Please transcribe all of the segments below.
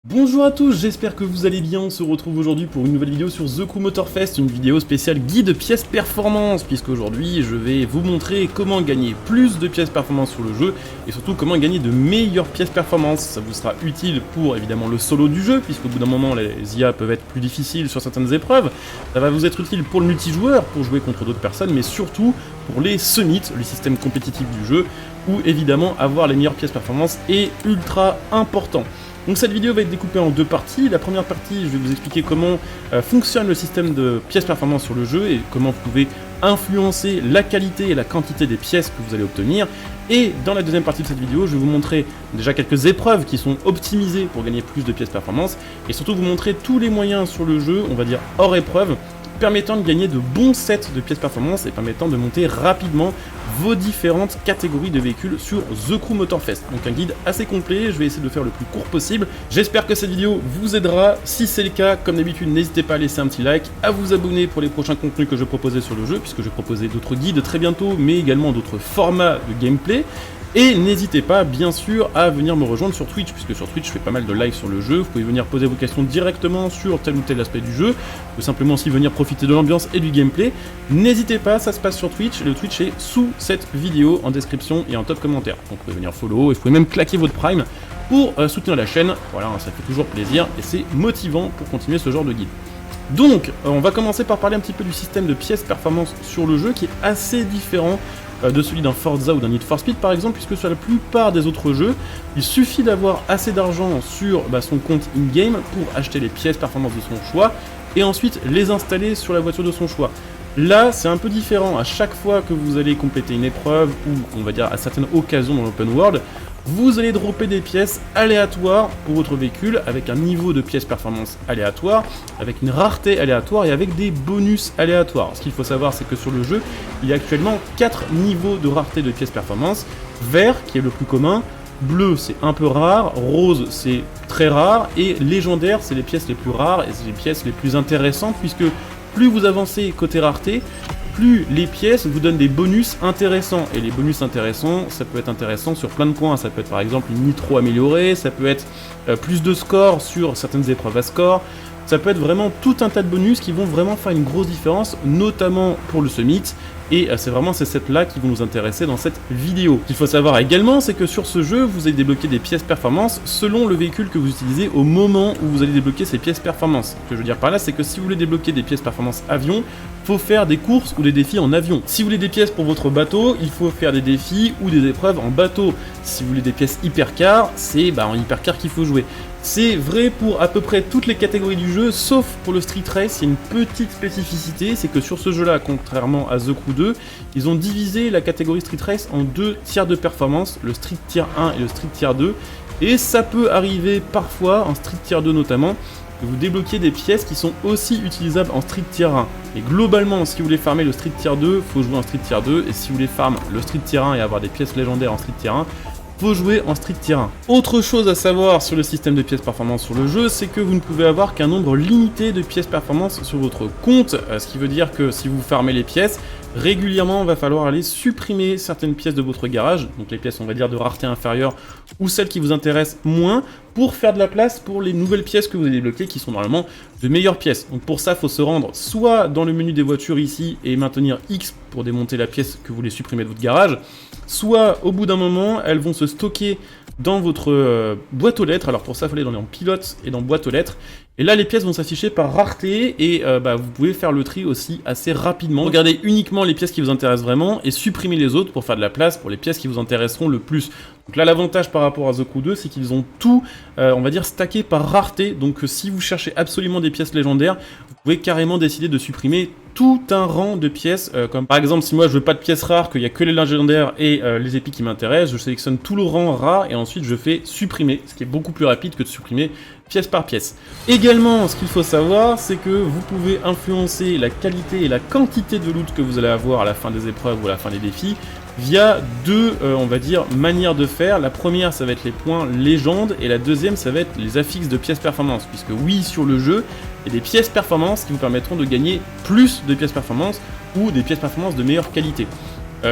Bonjour à tous, j'espère que vous allez bien. On se retrouve aujourd'hui pour une nouvelle vidéo sur The Crew Motorfest, une vidéo spéciale guide pièces performance, puisque aujourd'hui je vais vous montrer comment gagner plus de pièces performance sur le jeu, et surtout comment gagner de meilleures pièces performance. Ça vous sera utile pour évidemment le solo du jeu, puisqu'au bout d'un moment les IA peuvent être plus difficiles sur certaines épreuves. Ça va vous être utile pour le multijoueur, pour jouer contre d'autres personnes, mais surtout pour les summits, le système compétitif du jeu, où évidemment avoir les meilleures pièces performance est ultra important. Donc cette vidéo va être découpée en deux parties. La première partie, je vais vous expliquer comment fonctionne le système de pièces performance sur le jeu et comment vous pouvez influencer la qualité et la quantité des pièces que vous allez obtenir. Et dans la deuxième partie de cette vidéo, je vais vous montrer déjà quelques épreuves qui sont optimisées pour gagner plus de pièces performance et surtout vous montrer tous les moyens sur le jeu, on va dire hors épreuve, permettant de gagner de bons sets de pièces performance et permettant de monter rapidement vos différentes catégories de véhicules sur The Crew Motorfest. Donc un guide assez complet, je vais essayer de le faire le plus court possible. J'espère que cette vidéo vous aidera. Si c'est le cas, comme d'habitude, n'hésitez pas à laisser un petit like, à vous abonner pour les prochains contenus que je proposais sur le jeu, puisque je vais proposer d'autres guides très bientôt, mais également d'autres formats de gameplay. Et n'hésitez pas, bien sûr, à venir me rejoindre sur Twitch, puisque sur Twitch, je fais pas mal de live sur le jeu. Vous pouvez venir poser vos questions directement sur tel ou tel aspect du jeu. Vous pouvez simplement aussi venir profiter de l'ambiance et du gameplay. N'hésitez pas, ça se passe sur Twitch. Le Twitch est sous cette vidéo, en description et en top commentaire. Donc vous pouvez venir follow, et vous pouvez même claquer votre Prime pour soutenir la chaîne. Voilà, ça fait toujours plaisir et c'est motivant pour continuer ce genre de guide. Donc, on va commencer par parler un petit peu du système de pièces performance sur le jeu, qui est assez différent de celui d'un Forza ou d'un Need for Speed par exemple, puisque sur la plupart des autres jeux, il suffit d'avoir assez d'argent sur son compte in-game pour acheter les pièces performance de son choix, et ensuite les installer sur la voiture de son choix. Là, c'est un peu différent. À chaque fois que vous allez compléter une épreuve, ou on va dire à certaines occasions dans l'open world, vous allez dropper des pièces aléatoires pour votre véhicule, avec un niveau de pièces performance aléatoire, avec une rareté aléatoire et avec des bonus aléatoires. Ce qu'il faut savoir, c'est que sur le jeu, il y a actuellement 4 niveaux de rareté de pièces performance. Vert, qui est le plus commun, bleu, c'est un peu rare, rose, c'est très rare, et légendaire, c'est les pièces les plus rares et c'est les pièces les plus intéressantes, puisque plus vous avancez côté rareté, plus les pièces vous donnent des bonus intéressants. Et les bonus intéressants, ça peut être intéressant sur plein de points. Ça peut être par exemple une nitro améliorée, ça peut être plus de score sur certaines épreuves à score. Ça peut être vraiment tout un tas de bonus qui vont vraiment faire une grosse différence, notamment pour le summit. Et c'est vraiment ces sets-là qui vont nous intéresser dans cette vidéo. Ce qu'il faut savoir également, c'est que sur ce jeu, vous allez débloquer des pièces performance selon le véhicule que vous utilisez au moment où vous allez débloquer ces pièces performance. Ce que je veux dire par là, c'est que si vous voulez débloquer des pièces performance avion, faut faire des courses ou des défis en avion. Si vous voulez des pièces pour votre bateau, il faut faire des défis ou des épreuves en bateau. Si vous voulez des pièces hypercar, c'est en hypercar qu'il faut jouer. C'est vrai pour à peu près toutes les catégories du jeu, sauf pour le Street Race. Il y a une petite spécificité, c'est que sur ce jeu-là, contrairement à The Crew 2, ils ont divisé la catégorie Street Race en deux tiers de performance, le Street Tier 1 et le Street Tier 2. Et ça peut arriver parfois, en Street Tier 2 notamment, que vous débloquiez des pièces qui sont aussi utilisables en Street Tier 1. Et globalement, si vous voulez farmer le Street Tier 2, faut jouer en Street Tier 2, et si vous voulez farm le Street Tier 1 et avoir des pièces légendaires en Street Tier 1, faut jouer en Street Tier 1. Autre chose à savoir sur le système de pièces performance sur le jeu, c'est que vous ne pouvez avoir qu'un nombre limité de pièces performance sur votre compte, ce qui veut dire que si vous farmez les pièces, régulièrement il va falloir aller supprimer certaines pièces de votre garage, donc les pièces on va dire de rareté inférieure ou celles qui vous intéressent moins, pour faire de la place pour les nouvelles pièces que vous allez débloquer qui sont normalement de meilleures pièces. Donc pour ça, il faut se rendre soit dans le menu des voitures ici et maintenir X pour démonter la pièce que vous voulez supprimer de votre garage, soit au bout d'un moment, elles vont se stocker dans votre boîte aux lettres. Alors pour ça, il faut aller dans pilote et dans boîte aux lettres. Et là, les pièces vont s'afficher par rareté et vous pouvez faire le tri aussi assez rapidement. Regardez uniquement les pièces qui vous intéressent vraiment et supprimez les autres pour faire de la place pour les pièces qui vous intéresseront le plus. Donc là, l'avantage par rapport à The Crew 2, c'est qu'ils ont tout, on va dire, stacké par rareté. Donc si vous cherchez absolument des pièces légendaires, vous pouvez carrément décider de supprimer tout un rang de pièces, comme par exemple si moi je veux pas de pièces rares, qu'il y a que les légendaires et les épiques qui m'intéressent, je sélectionne tout le rang rare et ensuite je fais supprimer, ce qui est beaucoup plus rapide que de supprimer pièce par pièce. Également, ce qu'il faut savoir, c'est que vous pouvez influencer la qualité et la quantité de loot que vous allez avoir à la fin des épreuves ou à la fin des défis via deux, on va dire, manières de faire. La première, ça va être les points légende, et la deuxième, ça va être les affixes de pièces performance, puisque oui, sur le jeu, il y a des pièces performance qui vous permettront de gagner plus de pièces performance ou des pièces performance de meilleure qualité.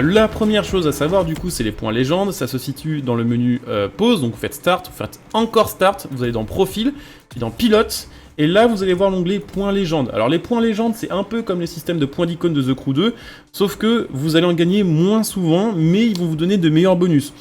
La première chose à savoir du coup c'est les points légendes, ça se situe dans le menu pause, donc vous faites start, vous faites encore start, vous allez dans profil, puis dans pilote, et là vous allez voir l'onglet points légendes. Alors les points légendes c'est un peu comme le système de points d'icône de The Crew 2, sauf que vous allez en gagner moins souvent, mais ils vont vous donner de meilleurs bonus.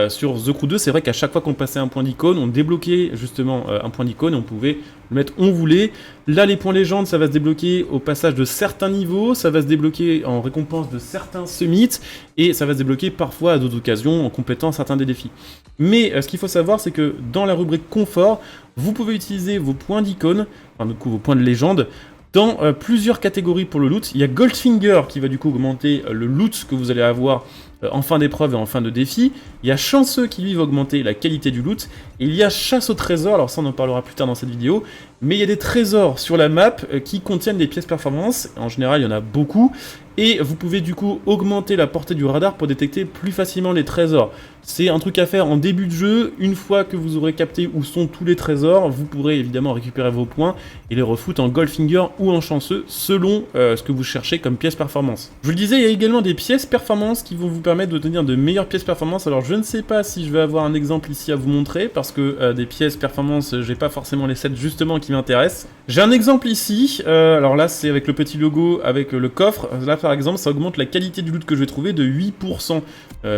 Sur The Crew 2, c'est vrai qu'à chaque fois qu'on passait un point d'icône, on débloquait justement un point d'icône et on pouvait le mettre où on voulait. Là, les points légendes, ça va se débloquer au passage de certains niveaux, ça va se débloquer en récompense de certains summits, et ça va se débloquer parfois à d'autres occasions en complétant certains des défis. Mais ce qu'il faut savoir, c'est que dans la rubrique confort, vous pouvez utiliser vos points d'icône, enfin du coup vos points de légende, dans plusieurs catégories pour le loot. Il y a Goldfinger qui va du coup augmenter le loot que vous allez avoir en fin d'épreuve et en fin de défi. Il y a Chanceux qui lui va augmenter la qualité du loot. Et il y a Chasse au trésor, alors ça on en parlera plus tard dans cette vidéo, mais il y a des trésors sur la map qui contiennent des pièces performance. En général il y en a beaucoup. Et vous pouvez du coup augmenter la portée du radar pour détecter plus facilement les trésors. C'est un truc à faire en début de jeu. Une fois que vous aurez capté où sont tous les trésors, vous pourrez évidemment récupérer vos points et les refoutre en Goldfinger ou en Chanceux selon ce que vous cherchez comme pièce performance. Je vous le disais, il y a également des pièces performance qui vont vous permettre d'obtenir de meilleures pièces performance. Alors je ne sais pas si je vais avoir un exemple ici à vous montrer parce que des pièces performance, j'ai pas forcément les sets justement qui m'intéressent. J'ai un exemple ici, alors là c'est avec le petit logo avec le coffre. Là par exemple ça augmente la qualité du loot que je vais trouver de 8%.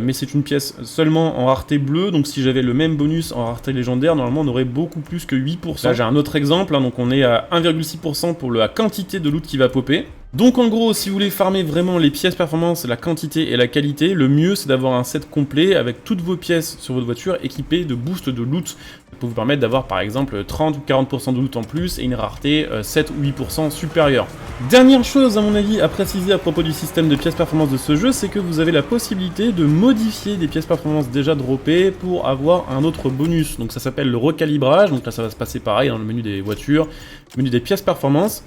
Mais c'est une pièce seulement en rareté bleue, donc si j'avais le même bonus en rareté légendaire, normalement on aurait beaucoup plus que 8%. Là j'ai un autre exemple, hein, donc on est à 1,6% pour la quantité de loot qui va popper. Donc en gros, si vous voulez farmer vraiment les pièces performance, la quantité et la qualité, le mieux c'est d'avoir un set complet avec toutes vos pièces sur votre voiture équipées de boost de loot. Ça peut vous permettre d'avoir par exemple 30 ou 40% de loot en plus et une rareté 7 ou 8% supérieure. Dernière chose à mon avis à préciser à propos du système de pièces performance de ce jeu, c'est que vous avez la possibilité de modifier des pièces performance déjà droppées pour avoir un autre bonus. Donc ça s'appelle le recalibrage, donc là ça va se passer pareil dans le menu des voitures, le menu des pièces performance.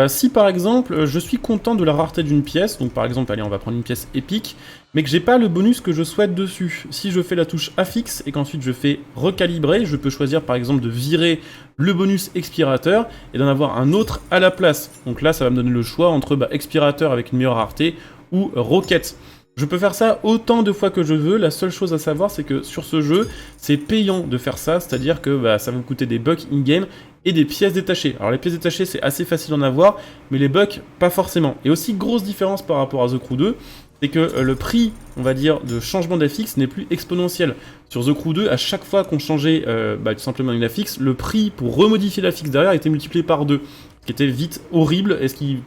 Si par exemple je suis content de la rareté d'une pièce, donc par exemple allez on va prendre une pièce épique, mais que j'ai pas le bonus que je souhaite dessus, si je fais la touche affixe et qu'ensuite je fais recalibrer, je peux choisir par exemple de virer le bonus expirateur et d'en avoir un autre à la place. Donc là ça va me donner le choix entre expirateur avec une meilleure rareté ou roquette. Je peux faire ça autant de fois que je veux, la seule chose à savoir c'est que sur ce jeu, c'est payant de faire ça, c'est-à-dire que ça va vous coûter des bucks in-game et des pièces détachées. Alors les pièces détachées c'est assez facile d'en avoir, mais les bucks pas forcément. Et aussi grosse différence par rapport à The Crew 2, c'est que le prix, on va dire, de changement d'affixe n'est plus exponentiel. Sur The Crew 2, à chaque fois qu'on changeait tout simplement une affixe, le prix pour remodifier l'affixe derrière était multiplié par 2, ce qui était vite horrible et ce qui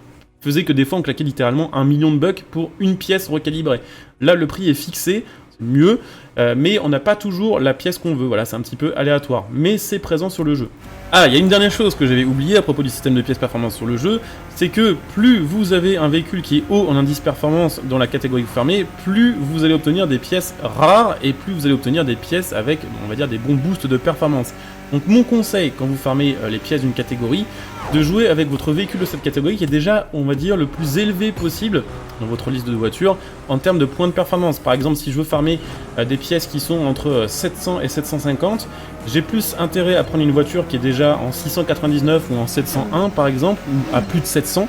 faisait que des fois on claquait littéralement 1 million de bucks pour une pièce recalibrée. Là le prix est fixé, c'est mieux, mais on n'a pas toujours la pièce qu'on veut, voilà c'est un petit peu aléatoire, mais c'est présent sur le jeu. Ah, il y a une dernière chose que j'avais oublié à propos du système de pièces performance sur le jeu, c'est que plus vous avez un véhicule qui est haut en indice performance dans la catégorie que vous farmez, plus vous allez obtenir des pièces rares et plus vous allez obtenir des pièces avec, on va dire, des bons boosts de performance. Donc mon conseil quand vous farmez les pièces d'une catégorie, de jouer avec votre véhicule de cette catégorie qui est déjà, on va dire, le plus élevé possible dans votre liste de voitures en termes de points de performance. Par exemple, si je veux farmer des pièces qui sont entre 700 et 750, j'ai plus intérêt à prendre une voiture qui est déjà en 699 ou en 701 par exemple, ou à plus de 700,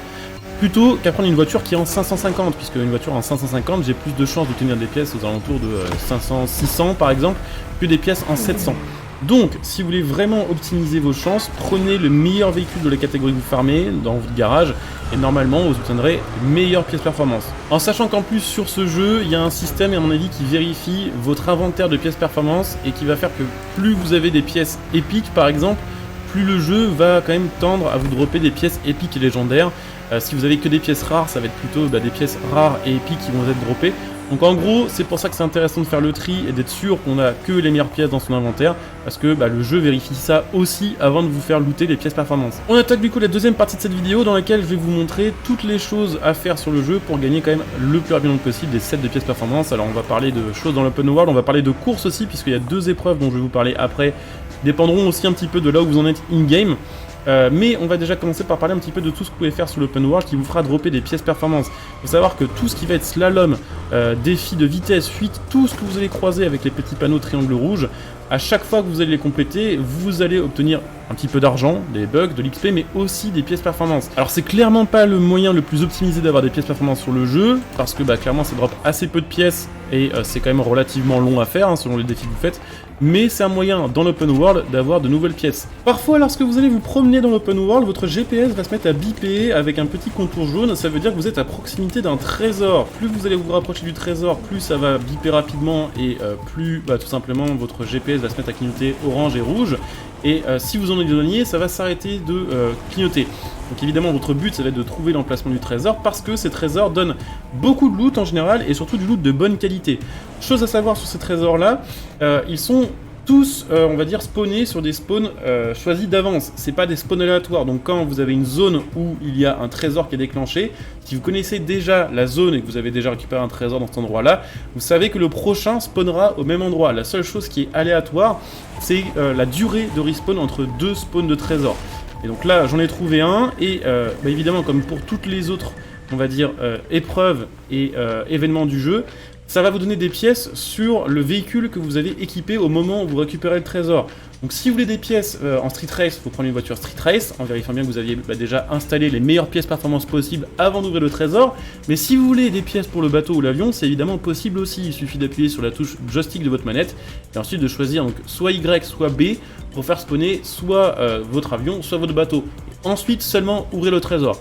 plutôt qu'à prendre une voiture qui est en 550, puisque une voiture en 550, j'ai plus de chances d'obtenir des pièces aux alentours de 500, 600 par exemple, que des pièces en 700. Donc, si vous voulez vraiment optimiser vos chances, prenez le meilleur véhicule de la catégorie que vous farmez dans votre garage et normalement vous obtiendrez une meilleure pièce performance. En sachant qu'en plus sur ce jeu, il y a un système à mon avis qui vérifie votre inventaire de pièces performance et qui va faire que plus vous avez des pièces épiques par exemple, plus le jeu va quand même tendre à vous dropper des pièces épiques et légendaires. Si vous avez que des pièces rares, ça va être plutôt des pièces rares et épiques qui vont être droppées. Donc en gros, c'est pour ça que c'est intéressant de faire le tri et d'être sûr qu'on a que les meilleures pièces dans son inventaire, parce que le jeu vérifie ça aussi avant de vous faire looter les pièces performance. On attaque du coup la deuxième partie de cette vidéo dans laquelle je vais vous montrer toutes les choses à faire sur le jeu pour gagner quand même le plus rapidement possible des sets de pièces performance. Alors on va parler de choses dans l'open world, on va parler de courses aussi, puisqu'il y a deux épreuves dont je vais vous parler après, qui dépendront aussi un petit peu de là où vous en êtes in-game. Mais on va déjà commencer par parler un petit peu de tout ce que vous pouvez faire sur l'open world qui vous fera dropper des pièces performance. Il faut savoir que tout ce qui va être slalom, défi de vitesse, fuite, tout ce que vous allez croiser avec les petits panneaux triangle rouge, à chaque fois que vous allez les compléter, vous allez obtenir un petit peu d'argent, des bugs, de l'XP, mais aussi des pièces performance. Alors c'est clairement pas le moyen le plus optimisé d'avoir des pièces performance sur le jeu, parce que clairement ça drop assez peu de pièces, et c'est quand même relativement long à faire, selon les défis que vous faites, mais c'est un moyen dans l'open world d'avoir de nouvelles pièces. Parfois lorsque vous allez vous promener dans l'open world, votre GPS va se mettre à biper avec un petit contour jaune, ça veut dire que vous êtes à proximité d'un trésor. Plus vous allez vous rapprocher du trésor, plus ça va biper rapidement, et plus tout simplement votre GPS va se mettre à clignoter orange et rouge. Et si vous en éloignez, ça va s'arrêter de clignoter. Donc évidemment, votre but, ça va être de trouver l'emplacement du trésor, parce que ces trésors donnent beaucoup de loot en général, et surtout du loot de bonne qualité. Chose à savoir sur ces trésors-là, ils sont tous, on va dire, spawnés sur des spawns choisis d'avance. C'est pas des spawns aléatoires, donc quand vous avez une zone où il y a un trésor qui est déclenché, si vous connaissez déjà la zone et que vous avez déjà récupéré un trésor dans cet endroit-là, vous savez que le prochain spawnera au même endroit. La seule chose qui est aléatoire, c'est la durée de respawn entre deux spawns de trésors. Et donc là, j'en ai trouvé un, et évidemment, comme pour toutes les autres, on va dire, épreuves et événements du jeu, ça va vous donner des pièces sur le véhicule que vous avez équipé au moment où vous récupérez le trésor. Donc si vous voulez des pièces en Street Race, il faut prendre une voiture Street Race, en vérifiant bien que vous aviez déjà installé les meilleures pièces performance possibles avant d'ouvrir le trésor. Mais si vous voulez des pièces pour le bateau ou l'avion, c'est évidemment possible aussi. Il suffit d'appuyer sur la touche joystick de votre manette, et ensuite de choisir donc soit Y, soit B, pour faire spawner soit votre avion, soit votre bateau. Et ensuite seulement ouvrir le trésor.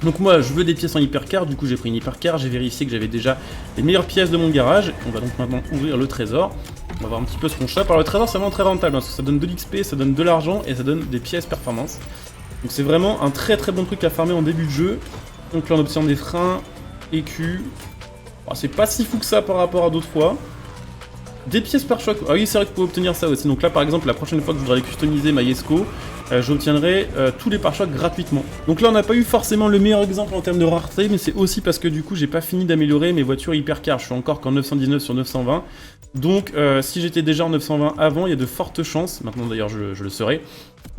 Donc moi je veux des pièces en hypercar, du coup j'ai pris une hypercar, j'ai vérifié que j'avais déjà les meilleures pièces de mon garage. On va donc maintenant ouvrir le trésor. On va voir un petit peu ce qu'on chope. Alors le trésor c'est vraiment très rentable, parce que ça donne de l'XP, ça donne de l'argent et ça donne des pièces performance. Donc c'est vraiment un très bon truc à farmer en début de jeu. Donc là on obtient des freins, écus. C'est pas si fou que ça par rapport à d'autres fois. Des pièces par choc. Ah oui, c'est vrai que vous pouvez obtenir ça aussi. Donc là, par exemple, la prochaine fois que je voudrais customiser ma Yesco, j'obtiendrai tous les pare-chocs gratuitement. Donc là, on n'a pas eu forcément le meilleur exemple en termes de rareté, mais c'est aussi parce que du coup, j'ai pas fini d'améliorer mes voitures hypercar. Je suis encore qu'en 919 sur 920. Donc, si j'étais déjà en 920 avant, il y a de fortes chances, maintenant d'ailleurs je le serai,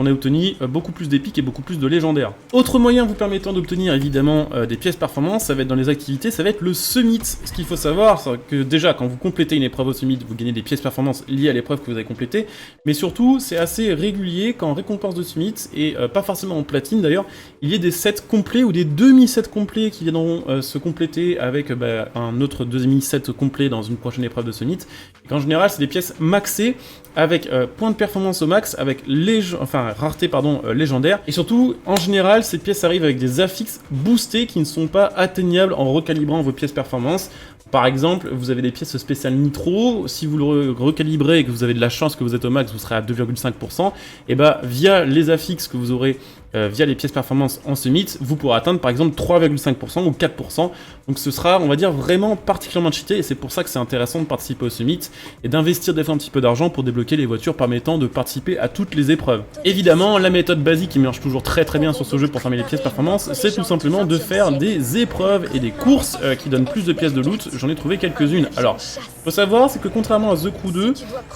on a obtenu beaucoup plus d'épiques et beaucoup plus de légendaires. Autre moyen vous permettant d'obtenir évidemment des pièces performance, ça va être dans les activités, ça va être le summit. Ce qu'il faut savoir, c'est que déjà quand vous complétez une épreuve au summit, vous gagnez des pièces performance liées à l'épreuve que vous avez complétée, mais surtout c'est assez régulier qu'en récompense de summit, et pas forcément en platine d'ailleurs, il y ait des sets complets ou des demi-sets complets qui viendront se compléter avec un autre demi-set complet dans une prochaine épreuve de summit. Et qu'en général c'est des pièces maxées avec points de performance au max, avec rareté légendaire, et surtout en général ces pièces arrivent avec des affixes boostés qui ne sont pas atteignables en recalibrant vos pièces performance. Par exemple, vous avez des pièces spéciales nitro, si vous le recalibrez et que vous avez de la chance que vous êtes au max, vous serez à 2,5%, et via les affixes que vous aurez via les pièces performance en summit, vous pourrez atteindre par exemple 3,5% ou 4%, donc ce sera, on va dire, vraiment particulièrement cheaté, et c'est pour ça que c'est intéressant de participer au summit, et d'investir des fois un petit peu d'argent pour débloquer les voitures permettant de participer à toutes les épreuves. Évidemment, la méthode basique qui marche toujours très bien sur ce jeu pour farmer les pièces performance, c'est tout simplement de faire des épreuves et des courses qui donnent plus de pièces de loot. J'en ai trouvé quelques-unes. Alors, faut savoir, c'est que contrairement à The Crew 2,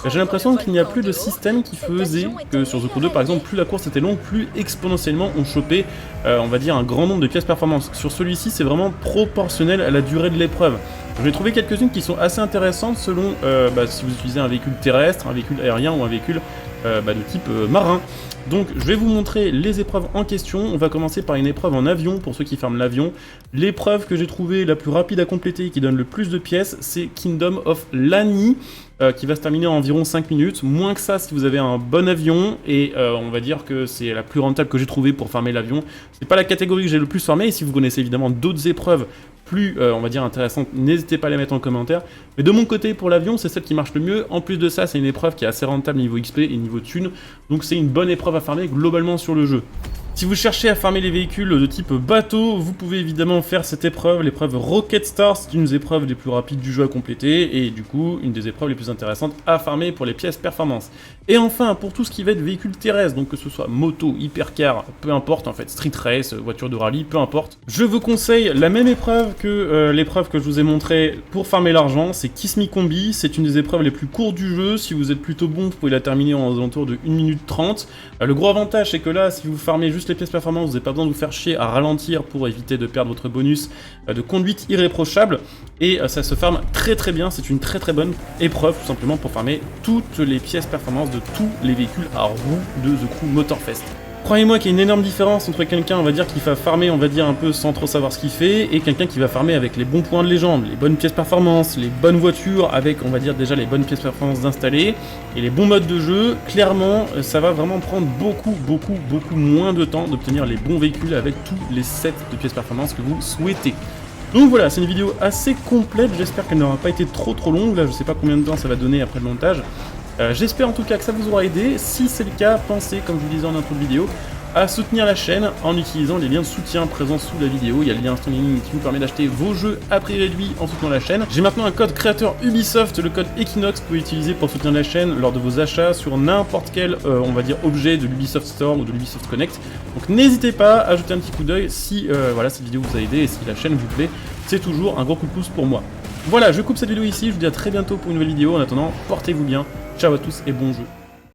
j'ai l'impression qu'il n'y a plus de système qui faisait que sur The Crew 2, par exemple, plus la course était longue, plus exponentiellement on chopait, on va dire, un grand nombre de pièces performance. Sur celui-ci, c'est vraiment proportionnel à la durée de l'épreuve. J'ai trouvé quelques-unes qui sont assez intéressantes selon si vous utilisez un véhicule terrestre, un véhicule aérien ou un véhicule de type marin. Donc je vais vous montrer les épreuves en question. On va commencer par une épreuve en avion pour ceux qui ferment l'avion. L'épreuve que j'ai trouvée la plus rapide à compléter et qui donne le plus de pièces, c'est Kingdom of Lani, qui va se terminer en environ 5 minutes. Moins que ça si vous avez un bon avion, et on va dire que c'est la plus rentable que j'ai trouvée pour farmer l'avion. C'est pas la catégorie que j'ai le plus farmé, et si vous connaissez évidemment d'autres épreuves plus, on va dire, intéressantes, n'hésitez pas à les mettre en commentaire. Mais de mon côté, pour l'avion, c'est celle qui marche le mieux. En plus de ça, c'est une épreuve qui est assez rentable niveau XP et niveau thune, donc c'est une bonne épreuve à farmer globalement sur le jeu. Si vous cherchez à farmer les véhicules de type bateau, vous pouvez évidemment faire cette épreuve, l'épreuve Rocket Star, c'est une des épreuves les plus rapides du jeu à compléter, et du coup, une des épreuves les plus intéressantes à farmer pour les pièces performance. Et enfin, pour tout ce qui va être véhicule terrestre, donc que ce soit moto, hypercar, peu importe en fait, street race, voiture de rallye, peu importe, je vous conseille la même épreuve que l'épreuve que je vous ai montrée pour farmer l'argent, c'est Kiss Me Combi, c'est une des épreuves les plus courtes du jeu, si vous êtes plutôt bon, vous pouvez la terminer en alentours de 1 minute 30. Le gros avantage, c'est que là, si vous farmez juste les pièces performance, vous n'avez pas besoin de vous faire chier à ralentir pour éviter de perdre votre bonus de conduite irréprochable, et ça se farme très très bien, c'est une très très bonne épreuve tout simplement pour farmer toutes les pièces performance de tous les véhicules à roues de The Crew Motorfest. Croyez-moi qu'il y a une énorme différence entre quelqu'un, on va dire, qui va farmer, on va dire, un peu sans trop savoir ce qu'il fait, et quelqu'un qui va farmer avec les bons points de légende, les bonnes pièces performance, les bonnes voitures, avec, on va dire, déjà les bonnes pièces performance installées, et les bons modes de jeu. Clairement, ça va vraiment prendre beaucoup moins de temps d'obtenir les bons véhicules avec tous les sets de pièces performance que vous souhaitez. Donc voilà, c'est une vidéo assez complète, j'espère qu'elle n'aura pas été trop longue, là je sais pas combien de temps ça va donner après le montage. J'espère en tout cas que ça vous aura aidé. Si c'est le cas, pensez, comme je vous disais en intro de vidéo, à soutenir la chaîne en utilisant les liens de soutien présents sous la vidéo. Il y a le lien Instant Gaming qui vous permet d'acheter vos jeux à prix réduit en soutenant la chaîne. J'ai maintenant un code créateur Ubisoft, le code Equinox, que vous pouvez utiliser pour soutenir la chaîne lors de vos achats sur n'importe quel, on va dire, objet de l'Ubisoft Store ou de l'Ubisoft Connect. Donc n'hésitez pas à jeter un petit coup d'œil si voilà, cette vidéo vous a aidé et si la chaîne vous plaît. C'est toujours un gros coup de pouce pour moi. Voilà, je coupe cette vidéo ici, je vous dis à très bientôt pour une nouvelle vidéo. En attendant, portez-vous bien. Ciao à tous et bon jeu.